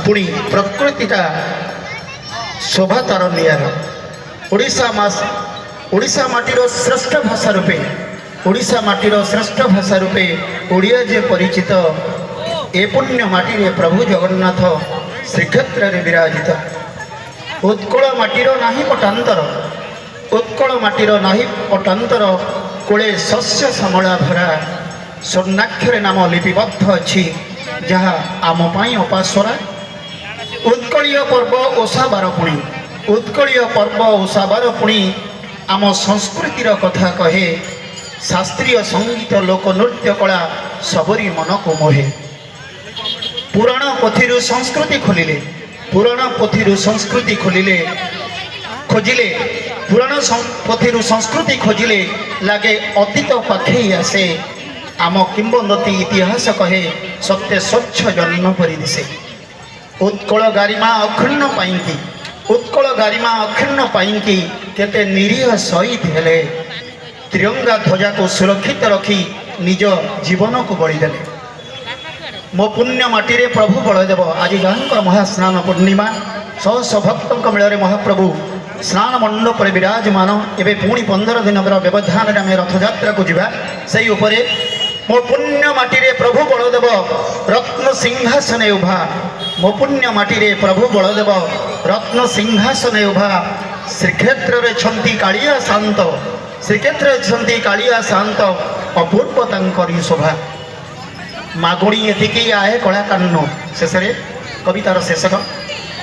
पुणी प्रकृतिटा शोभा तार नियार ओडिशा माटीर श्रेष्ठ भाषा रूपे ओडिशा माटीर श्रेष्ठ भाषा रूपे ओडिया जे परिचित ए पुण्य माटी रे प्रभु जगन्नाथ श्रीक्षेत्र रे विराजित उत्कल माटीर नाही पटांतर उत्कल माटीर नाही पटांतर कोले शस्य श्यामला भरा स्वर्णाक्षर नाम लिपिबद्ध अच्छी जहाँ आम पाई उपासरा उत्कलीय पर्व ओषा बार पुणी उत्कलीय पर्व ओषा बार पुणी आम संस्कृतिर कथा कहे शास्त्रीय संगीत लोकनृत्य कला सबरी मन को मोहे पुराण पोथी संस्कृति खोलिले पुराण पोथी संस्कृति खोलिले खोजिले पुराण पोथी संस्कृति खोजिले लगे अतीत पाखे आसे आम किंबदंती इतिहास कहे सत्य स्वच्छ जन्म परि दिसे उत्कल गारिमा अक्षुण्ण पाइंकी उत्कल गारिमा अक्षुण्ण पाइंकी केते निरीह शहीद हेले त्रिरंगा ध्वजा को सुरक्षित रखी निज जीवन को बलिदेले मो पुण्य माटी रे प्रभु बलदेव आज गांकर महास्नान पूर्णिमा शह शह भक्तों मेल महाप्रभु स्नान मंडप विराजमान एवं पुणी 15 दिन व्यवधान आम रथयात्रा को जीवा से उपरे मो पुण्य माटी रे प्रभु बलदेव रत्न सिंहासन उभा मो पुण्य माटी रे प्रभु बलदेव रत्न सिंहासन उभा श्रीक्षेत्र रे छंती कालिया शांत श्रीक्षेत्र छंती कालिया शांत अपूर्व तांकरी शोभा मागुणी एतिकी आहे कला कान्नो शेष कवितार शेषक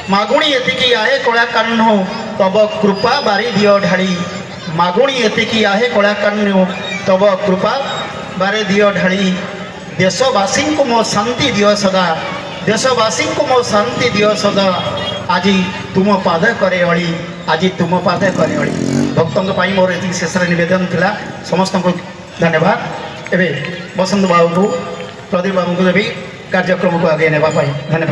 मागुणी एतिकी आहे कला कान्नो तब कृपा बारी दियो ढाली मागुणी एतिकी आहे कला कान्नो तब कृपा बारे दियो ढाली देशवासी को मो शांति दियो सदा देशवासी को मो शांति दियो सदा आज तुम पाद करे अड़ी आज तुम पाद करे अड़ी भक्तों मोर ये शेष नवेदन थिला समस्त को धन्यवाद एवं बसंत बाबू को प्रदीप बाबू को भी कार्यक्रम को आगे नेबा धन्यवाद।